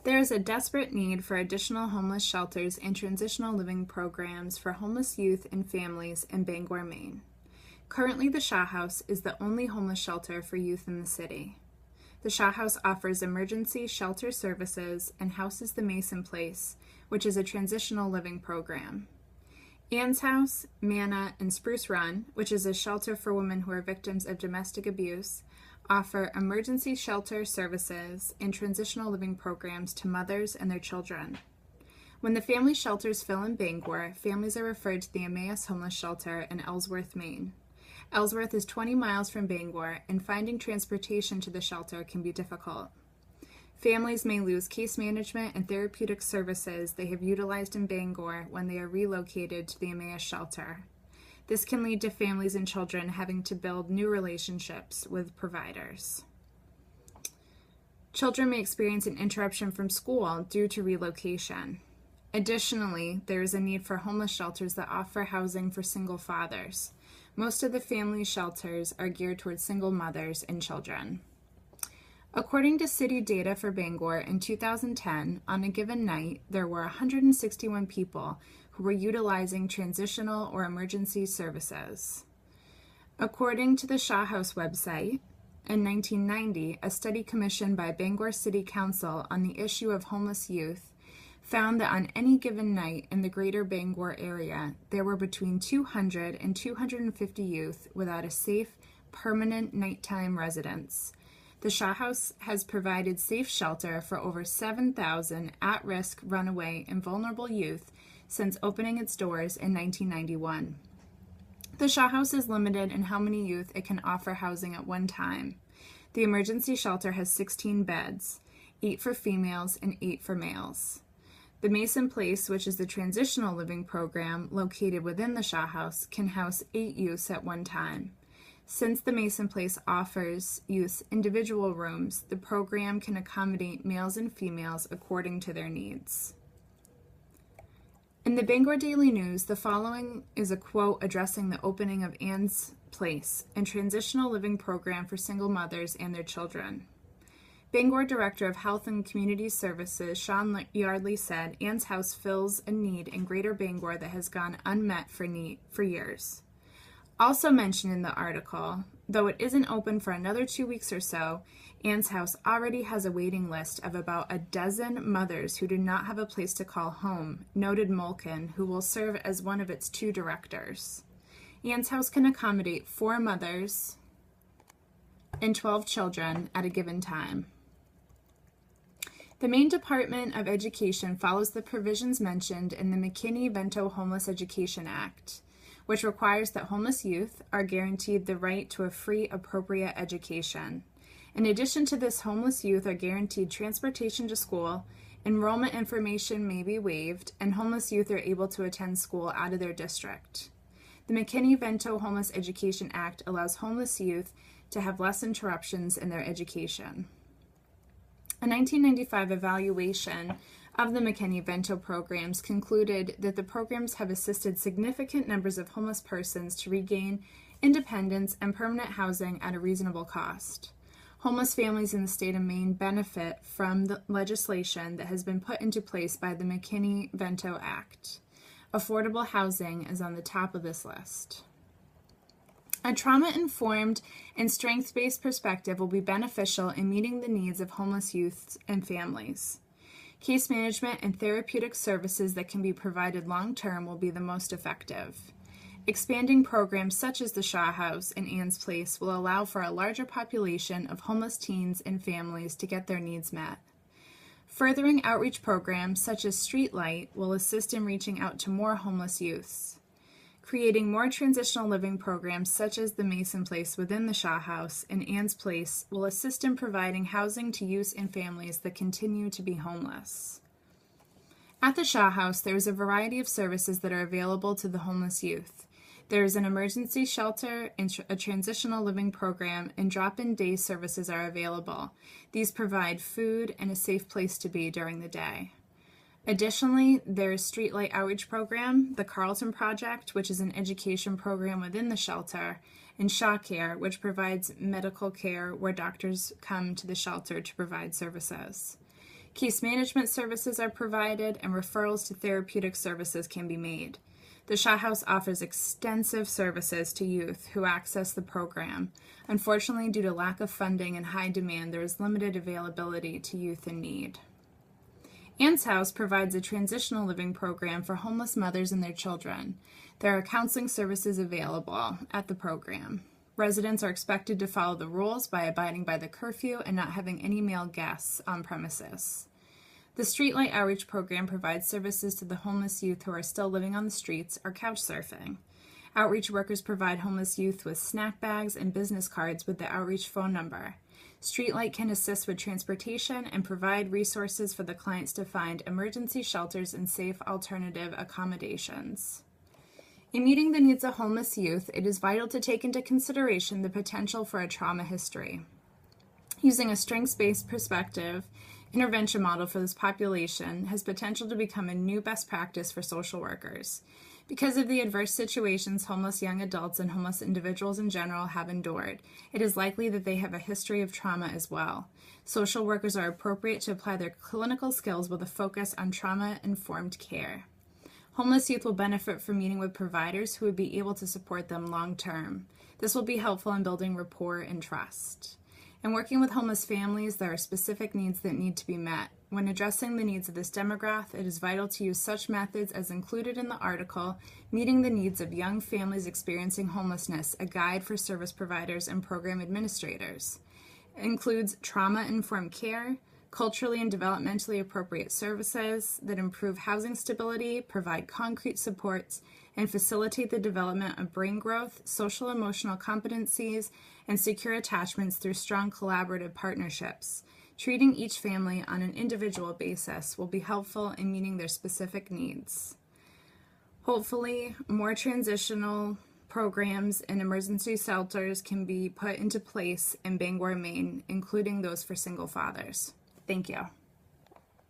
There is a desperate need for additional homeless shelters and transitional living programs for homeless youth and families in Bangor, Maine. Currently, the Shaw House is the only homeless shelter for youth in the city. The Shaw House offers emergency shelter services and houses the Mason Place, which is a transitional living program. Ann's House, Manna, and Spruce Run, which is a shelter for women who are victims of domestic abuse, offer emergency shelter services and transitional living programs to mothers and their children. When the family shelters fill in Bangor, families are referred to the Emmaus Homeless Shelter in Ellsworth, Maine. Ellsworth is 20 miles from Bangor, and finding transportation to the shelter can be difficult. Families may lose case management and therapeutic services they have utilized in Bangor when they are relocated to the Emmaus shelter. This can lead to families and children having to build new relationships with providers. Children may experience an interruption from school due to relocation. Additionally, there is a need for homeless shelters that offer housing for single fathers. Most of the family shelters are geared towards single mothers and children. According to city data for Bangor in 2010, on a given night, there were 161 people who were utilizing transitional or emergency services. According to the Shaw House website, in 1990, a study commissioned by Bangor City Council on the issue of homeless youth found that on any given night in the greater Bangor area, there were between 200 and 250 youth without a safe, permanent nighttime residence. The Shaw House has provided safe shelter for over 7,000 at-risk, runaway, and vulnerable youth since opening its doors in 1991. The Shaw House is limited in how many youth it can offer housing at one time. The emergency shelter has 16 beds, 8 for females and 8 for males. The Mason Place, which is the transitional living program located within the Shaw House, can house 8 youths at one time. Since the Mason Place offers youths individual rooms, the program can accommodate males and females according to their needs. In the Bangor Daily News, the following is a quote addressing the opening of Ann's Place, a transitional living program for single mothers and their children. Bangor Director of Health and Community Services, Sean Yardley, said, "Ann's House fills a need in Greater Bangor that has gone unmet for years." Also mentioned in the article, though it isn't open for another 2 weeks or so, Ann's House already has a waiting list of about a dozen mothers who do not have a place to call home, noted Mulkin, who will serve as one of its 2 directors. Ann's House can accommodate 4 mothers and 12 children at a given time. The Maine Department of Education follows the provisions mentioned in the McKinney-Vento Homeless Education Act, which requires that homeless youth are guaranteed the right to a free, appropriate education. In addition to this, homeless youth are guaranteed transportation to school, enrollment information may be waived, and homeless youth are able to attend school out of their district. The McKinney-Vento Homeless Education Act allows homeless youth to have less interruptions in their education. A 1995 evaluation of the McKinney-Vento programs concluded that the programs have assisted significant numbers of homeless persons to regain independence and permanent housing at a reasonable cost. Homeless families in the state of Maine benefit from the legislation that has been put into place by the McKinney-Vento Act. Affordable housing is on the top of this list. A trauma-informed and strengths-based perspective will be beneficial in meeting the needs of homeless youths and families. Case management and therapeutic services that can be provided long-term will be the most effective. Expanding programs such as the Shaw House and Ann's Place will allow for a larger population of homeless teens and families to get their needs met. Furthering outreach programs such as Streetlight will assist in reaching out to more homeless youths. Creating more transitional living programs such as the Mason Place within the Shaw House and Ann's Place will assist in providing housing to youths and families that continue to be homeless. At the Shaw House, there is a variety of services that are available to the homeless youth. There is an emergency shelter, a transitional living program, and drop-in day services are available. These provide food and a safe place to be during the day. Additionally, there is Streetlight Outreach Program, the Carlton Project, which is an education program within the shelter, and Shaw Care, which provides medical care where doctors come to the shelter to provide services. Case management services are provided, and referrals to therapeutic services can be made. The Shaw House offers extensive services to youth who access the program. Unfortunately, due to lack of funding and high demand, there is limited availability to youth in need. Ann's House provides a transitional living program for homeless mothers and their children. There are counseling services available at the program. Residents are expected to follow the rules by abiding by the curfew and not having any male guests on premises. The Streetlight Outreach Program provides services to the homeless youth who are still living on the streets or couch surfing. Outreach workers provide homeless youth with snack bags and business cards with the outreach phone number. Streetlight can assist with transportation and provide resources for the clients to find emergency shelters and safe alternative accommodations. In meeting the needs of homeless youth, it is vital to take into consideration the potential for a trauma history. Using a strengths-based perspective, intervention model for this population has potential to become a new best practice for social workers. Because of the adverse situations homeless young adults and homeless individuals in general have endured, it is likely that they have a history of trauma as well. Social workers are appropriate to apply their clinical skills with a focus on trauma-informed care. Homeless youth will benefit from meeting with providers who would be able to support them long-term. This will be helpful in building rapport and trust. In working with homeless families, there are specific needs that need to be met. When addressing the needs of this demographic, it is vital to use such methods as included in the article, Meeting the Needs of Young Families Experiencing Homelessness, a guide for service providers and program administrators. It includes trauma-informed care, culturally and developmentally appropriate services that improve housing stability, provide concrete supports, and facilitate the development of brain growth, social emotional competencies, and secure attachments through strong collaborative partnerships. Treating each family on an individual basis will be helpful in meeting their specific needs. Hopefully, more transitional programs and emergency shelters can be put into place in Bangor, Maine, including those for single fathers. Thank you.